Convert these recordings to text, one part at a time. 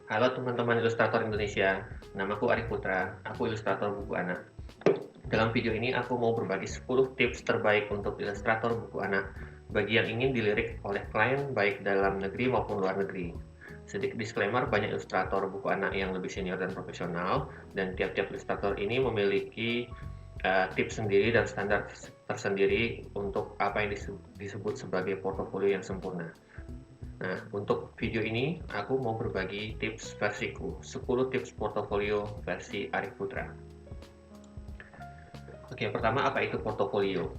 Halo teman-teman ilustrator Indonesia, namaku Arif Putra, aku ilustrator buku anak. Dalam video ini aku mau berbagi 10 tips terbaik untuk ilustrator buku anak bagi yang ingin dilirik oleh klien baik dalam negeri maupun luar negeri. Sedikit disclaimer, banyak ilustrator buku anak yang lebih senior dan profesional, dan tiap-tiap ilustrator ini memiliki tips sendiri dan standar tersendiri untuk apa yang disebut sebagai portofolio yang sempurna. Nah, untuk video ini aku mau berbagi tips versiku, 10 tips portofolio versi Arif Putra. Oke, pertama apa itu portofolio?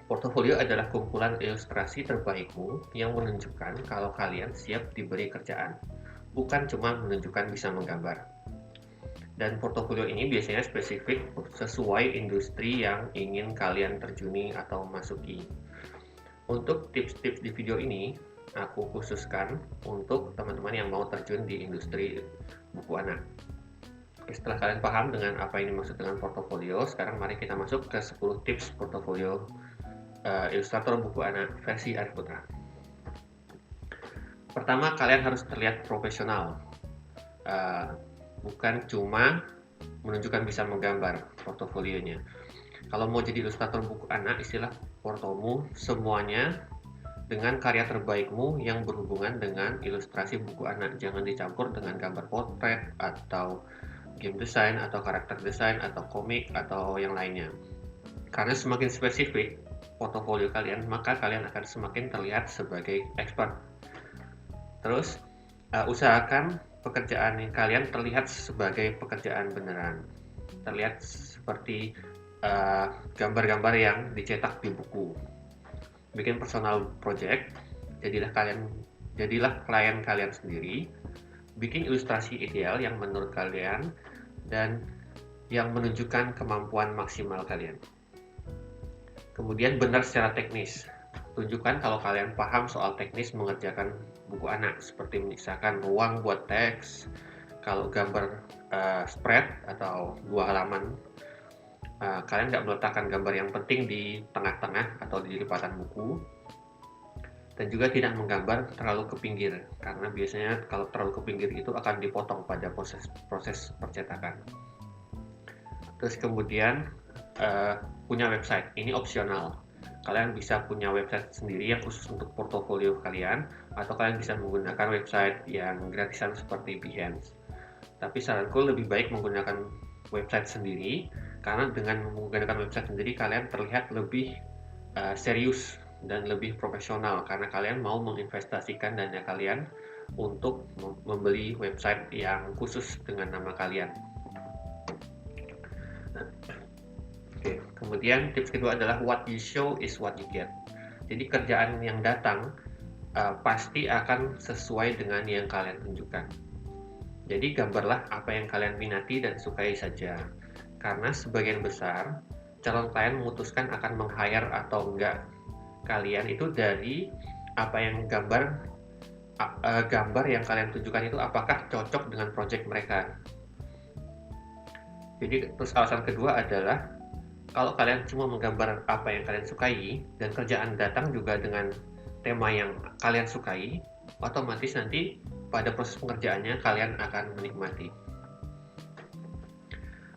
Portofolio adalah kumpulan ilustrasi terbaikmu yang menunjukkan kalau kalian siap diberi kerjaan, bukan cuma menunjukkan bisa menggambar. Dan portofolio ini biasanya spesifik sesuai industri yang ingin kalian terjuni atau masuki. Untuk tips-tips di video ini, aku khususkan untuk teman-teman yang mau terjun di industri buku anak. Setelah kalian paham dengan apa yang dimaksud dengan portofolio, sekarang mari kita masuk ke 10 tips portofolio ilustrator buku anak versi Arif Putra. Pertama, kalian harus terlihat profesional. Bukan cuma menunjukkan bisa menggambar portofolionya. Kalau mau jadi ilustrator buku anak, istilah portomu semuanya dengan karya terbaikmu yang berhubungan dengan ilustrasi buku anak. Jangan dicampur dengan gambar potret atau game design atau karakter design atau komik atau yang lainnya. Karena semakin spesifik portofolio kalian, maka kalian akan semakin terlihat sebagai expert. Terus usahakan pekerjaan kalian terlihat sebagai pekerjaan beneran, terlihat seperti gambar-gambar yang dicetak di buku. Bikin personal project, jadilah klien kalian sendiri, bikin ilustrasi ideal yang menurut kalian dan yang menunjukkan kemampuan maksimal kalian. Kemudian benar secara teknis, tunjukkan kalau kalian paham soal teknis mengerjakan buku anak, seperti menyisakan ruang buat teks. Kalau gambar spread atau 2 halaman, kalian nggak meletakkan gambar yang penting di tengah-tengah atau di lipatan buku, dan juga tidak menggambar terlalu ke pinggir, karena biasanya kalau terlalu ke pinggir itu akan dipotong pada proses percetakan. Terus kemudian punya website, ini opsional. Kalian bisa punya website sendiri yang khusus untuk portofolio kalian, atau kalian bisa menggunakan website yang gratisan seperti Behance. Tapi saranku lebih baik menggunakan website sendiri, karena dengan menggunakan website sendiri kalian terlihat lebih serius dan lebih profesional, karena kalian mau menginvestasikan dana kalian untuk membeli website yang khusus dengan nama kalian. Oke, kemudian tips kedua adalah what you show is what you get. Jadi kerjaan yang datang pasti akan sesuai dengan yang kalian tunjukkan. Jadi gambarlah apa yang kalian minati dan sukai saja. Karena sebagian besar calon klien memutuskan akan meng-hire atau enggak kalian itu dari apa yang gambar yang kalian tunjukkan itu apakah cocok dengan project mereka. Jadi terus alasan kedua adalah kalau kalian cuma menggambar apa yang kalian sukai dan kerjaan datang juga dengan tema yang kalian sukai, otomatis nanti pada proses pengerjaannya kalian akan menikmati.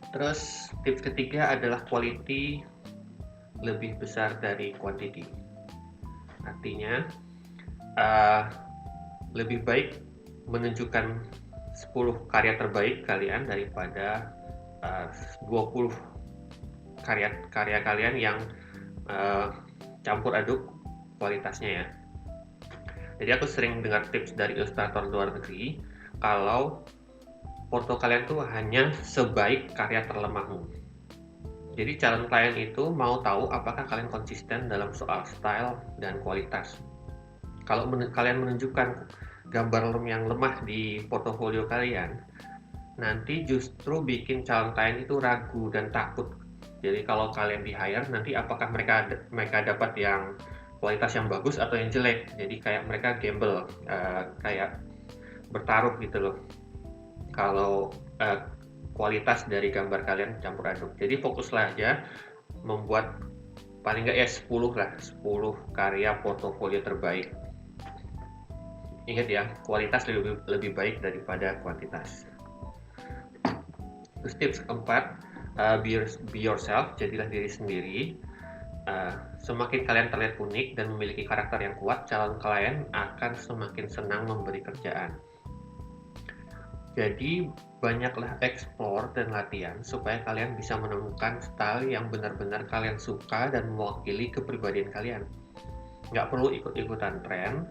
Terus tips ketiga adalah quality lebih besar dari quantity. Artinya lebih baik menunjukkan 10 karya terbaik kalian daripada 20 karya kalian yang campur aduk kualitasnya ya. Jadi aku sering dengar tips dari ilustrator luar negeri kalau foto kalian tuh hanya sebaik karya terlemahmu. Jadi calon klien itu mau tahu apakah kalian konsisten dalam soal style dan kualitas. Kalau kalian menunjukkan gambar yang lemah di portofolio kalian, nanti justru bikin calon klien itu ragu dan takut. Jadi kalau kalian di hire, nanti apakah mereka dapat yang kualitas yang bagus atau yang jelek. Jadi kayak mereka gamble, kayak bertaruh gitu loh. Kalau kualitas dari gambar kalian campur aduk. Jadi fokuslah aja membuat paling nggak ya 10 karya portofolio terbaik. Ingat ya, kualitas lebih baik daripada kuantitas. Terus tips keempat, be yourself, jadilah diri sendiri. Semakin kalian terlihat unik dan memiliki karakter yang kuat, calon klien akan semakin senang memberi kerjaan. Jadi banyaklah explore dan latihan supaya kalian bisa menemukan style yang benar-benar kalian suka dan mewakili kepribadian kalian. Nggak perlu ikut-ikutan tren,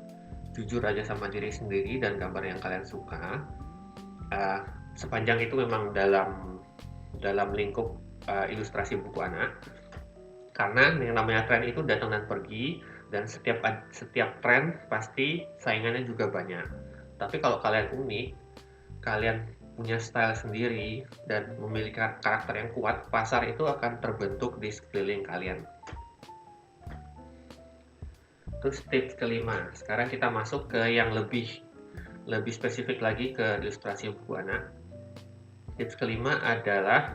jujur aja sama diri sendiri dan gambar yang kalian suka. Sepanjang itu memang dalam lingkup ilustrasi buku anak, karena yang namanya tren itu datang dan pergi, dan setiap tren pasti saingannya juga banyak. Tapi kalau kalian unik, kalian punya style sendiri dan memiliki karakter yang kuat, pasar itu akan terbentuk di sekeliling kalian. Terus tips kelima, sekarang kita masuk ke yang lebih spesifik lagi ke ilustrasi buku anak. Tips kelima adalah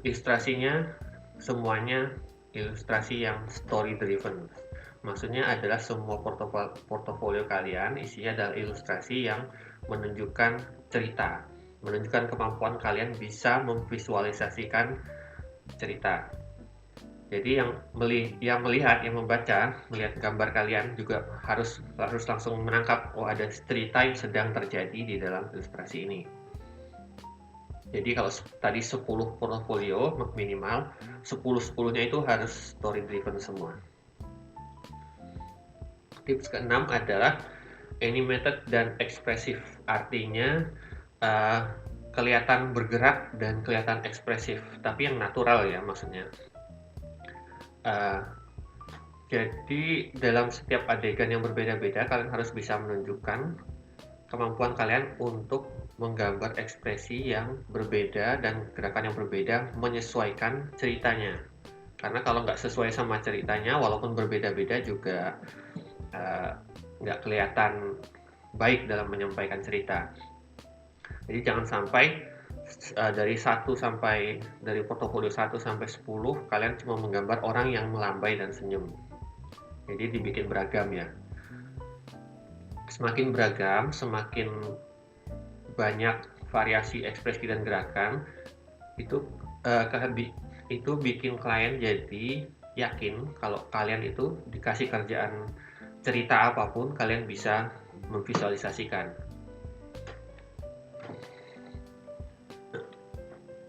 ilustrasinya semuanya ilustrasi yang story driven. Maksudnya adalah semua portofolio kalian isinya adalah ilustrasi yang menunjukkan cerita, menunjukkan kemampuan kalian bisa memvisualisasikan cerita. Jadi yang melihat, yang melihat gambar kalian juga harus langsung menangkap, oh ada cerita yang sedang terjadi di dalam ilustrasi ini. Jadi kalau tadi 10 portofolio minimal, 10-10-nya itu harus story driven semua. Tips keenam adalah animated dan ekspresif. Artinya kelihatan bergerak dan kelihatan ekspresif, tapi yang natural ya maksudnya. Jadi dalam setiap adegan yang berbeda-beda, kalian harus bisa menunjukkan kemampuan kalian untuk menggambar ekspresi yang berbeda dan gerakan yang berbeda menyesuaikan ceritanya. Karena kalau nggak sesuai sama ceritanya, walaupun berbeda-beda juga nggak kelihatan baik dalam menyampaikan cerita. Jadi jangan sampai dari portofolio 1 sampai 10 kalian cuma menggambar orang yang melambai dan senyum. Jadi dibikin beragam ya. Semakin beragam, semakin banyak variasi ekspresi dan gerakan, itu bikin klien jadi yakin kalau kalian itu dikasih kerjaan cerita apapun kalian bisa memvisualisasikan.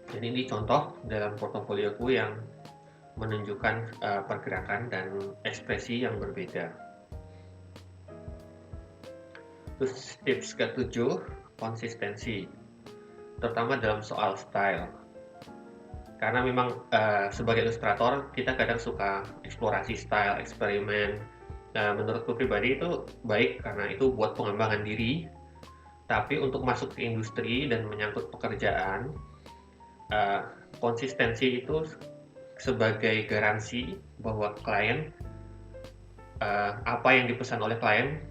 Jadi ini contoh dalam portofolioku yang menunjukkan pergerakan dan ekspresi yang berbeda. Terus tips ke-7, konsistensi, terutama dalam soal style. Karena memang sebagai ilustrator kita kadang suka eksplorasi style, eksperimen. Menurutku pribadi itu baik karena itu buat pengembangan diri. Tapi untuk masuk ke industri dan menyangkut pekerjaan, konsistensi itu sebagai garansi bahwa klien, apa yang dipesan oleh klien,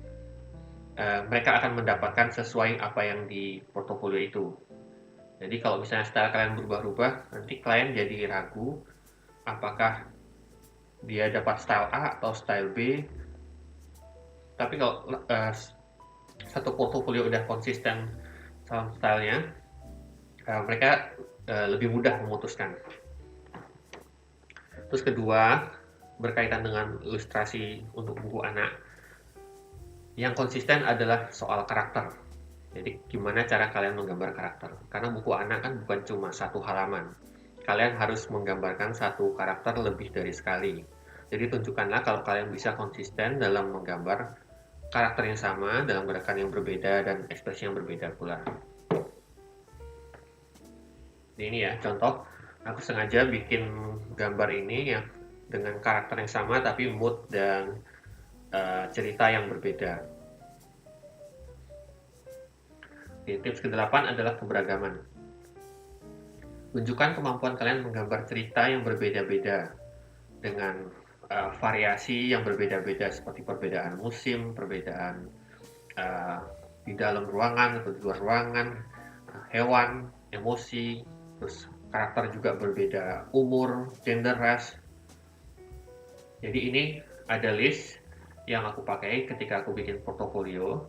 mereka akan mendapatkan sesuai apa yang di portofolio itu. Jadi kalau misalnya style kalian berubah-ubah, nanti klien jadi ragu apakah dia dapat style A atau style B. Tapi kalau satu portofolio udah konsisten sama stylenya, mereka lebih mudah memutuskan. Terus kedua, berkaitan dengan ilustrasi untuk buku anak, yang konsisten adalah soal karakter. Jadi gimana cara kalian menggambar karakter? Karena buku anak kan bukan cuma satu halaman. Kalian harus menggambarkan satu karakter lebih dari sekali. Jadi tunjukkanlah kalau kalian bisa konsisten dalam menggambar karakter yang sama dalam gerakan yang berbeda dan ekspresi yang berbeda pula. Ini ya contoh, aku sengaja bikin gambar ini ya dengan karakter yang sama tapi mood dan cerita yang berbeda. Tips ke-8 adalah keberagaman. Tunjukkan kemampuan kalian menggambar cerita yang berbeda-beda dengan variasi yang berbeda-beda seperti perbedaan musim, perbedaan di dalam ruangan atau di luar ruangan, hewan, emosi, terus karakter juga berbeda, umur, gender, ras. Jadi ini ada list yang aku pakai ketika aku bikin portofolio.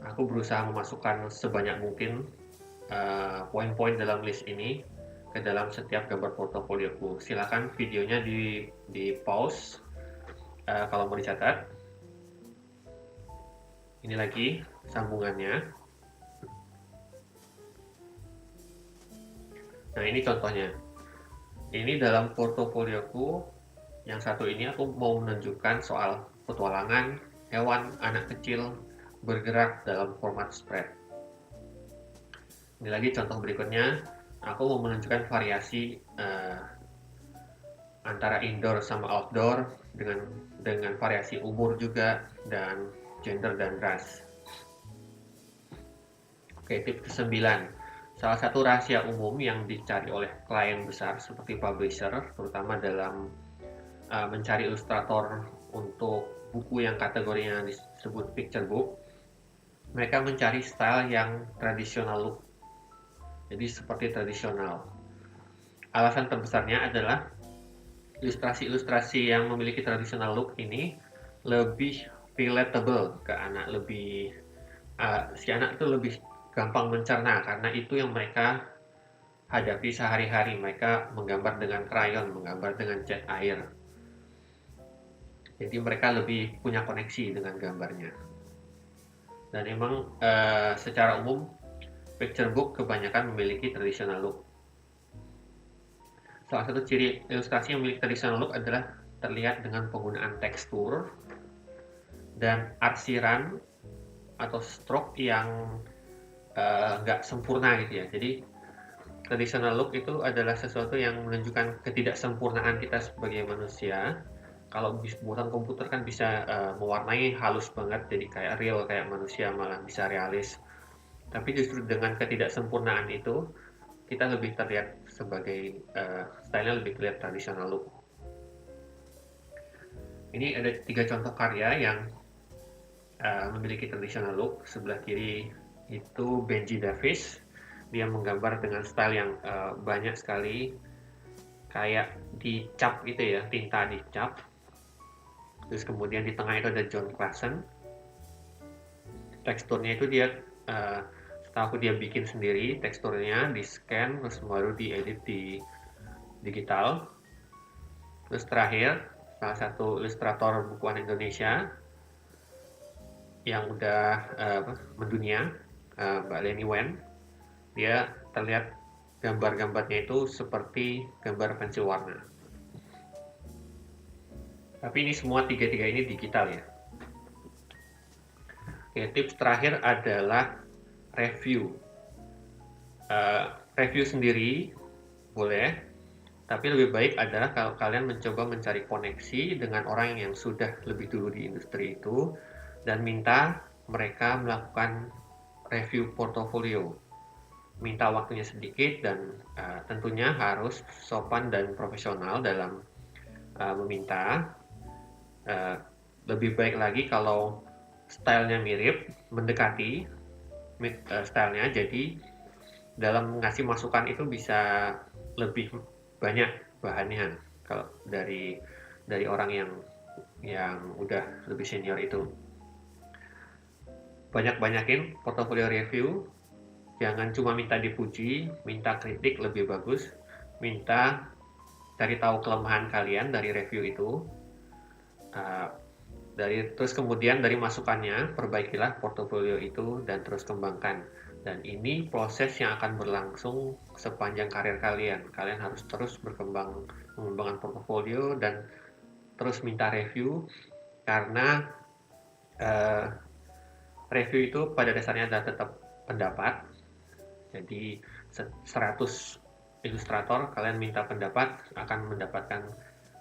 Aku berusaha memasukkan sebanyak mungkin poin-poin dalam list ini ke dalam setiap gambar portofolioku. Silakan videonya di pause kalau mau dicatat. Ini lagi sambungannya. Nah, ini contohnya. Ini dalam portofolioku yang satu ini aku mau menunjukkan soal petualangan hewan anak kecil bergerak dalam format spread. Ini lagi contoh berikutnya, aku mau menunjukkan variasi antara indoor sama outdoor dengan variasi umur juga dan gender dan ras. Oke, tips ke-9. Salah satu rahasia umum yang dicari oleh klien besar seperti publisher, terutama dalam mencari ilustrator untuk buku yang kategorinya disebut picture book, mereka mencari style yang tradisional look. Jadi seperti tradisional. Alasan terbesarnya adalah ilustrasi-ilustrasi yang memiliki tradisional look ini lebih relatable ke anak, si anak itu lebih gampang mencerna karena itu yang mereka hadapi sehari-hari. Mereka menggambar dengan krayon, menggambar dengan cat air. Jadi mereka lebih punya koneksi dengan gambarnya. Dan emang secara umum picture book kebanyakan memiliki traditional look. Salah satu ciri ilustrasi yang memiliki traditional look adalah terlihat dengan penggunaan tekstur dan arsiran atau stroke yang nggak sempurna gitu ya. Jadi traditional look itu adalah sesuatu yang menunjukkan ketidaksempurnaan kita sebagai manusia. Kalau buatan komputer kan bisa mewarnai halus banget, jadi kayak real, kayak manusia, malah bisa realis. Tapi justru dengan ketidaksempurnaan itu, kita lebih terlihat sebagai stylenya lebih terlihat tradisional look. Ini ada 3 contoh karya yang memiliki traditional look. Sebelah kiri itu Benji Davis. Dia menggambar dengan style yang banyak sekali, kayak dicap gitu ya, tinta dicap. Terus kemudian di tengah itu ada John Clason. Teksturnya itu dia setahu dia bikin sendiri teksturnya, di scan terus baru diedit di digital. Terus terakhir salah satu ilustrator bukuan Indonesia yang udah mendunia, Mbak Leni Wen. Dia terlihat gambar-gambarnya itu seperti gambar pensil warna. Tapi ini semua tiga-tiga ini digital ya. Oke, tips terakhir adalah review. Review sendiri boleh, tapi lebih baik adalah kalau kalian mencoba mencari koneksi dengan orang yang sudah lebih dulu di industri itu dan minta mereka melakukan review portofolio. Minta waktunya sedikit dan tentunya harus sopan dan profesional dalam meminta. Lebih baik lagi kalau stylenya mirip, mendekati stylenya, jadi dalam ngasih masukan itu bisa lebih banyak bahannya kalau dari orang yang udah lebih senior itu. Banyak-banyakin portofolio review, jangan cuma minta dipuji, minta kritik lebih bagus, minta cari tahu kelemahan kalian dari review itu, terus kemudian dari masukannya perbaikilah portofolio itu dan terus kembangkan. Dan ini proses yang akan berlangsung sepanjang karir kalian. Kalian harus terus berkembang, mengembangkan portofolio dan terus minta review, karena review itu pada dasarnya adalah tetap pendapat. Jadi 100 ilustrator kalian minta pendapat,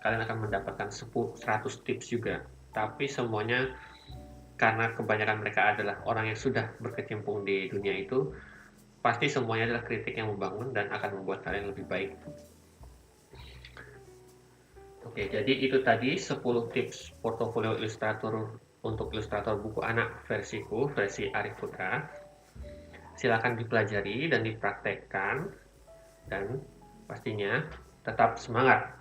kalian akan mendapatkan 100 tips juga. Tapi semuanya karena kebanyakan mereka adalah orang yang sudah berkecimpung di dunia itu, pasti semuanya adalah kritik yang membangun dan akan membuat kalian lebih baik. Oke, jadi itu tadi 10 tips portofolio ilustrator untuk ilustrator buku anak versiku, versi Arif Putra. Silakan dipelajari dan dipraktekkan, dan pastinya tetap semangat.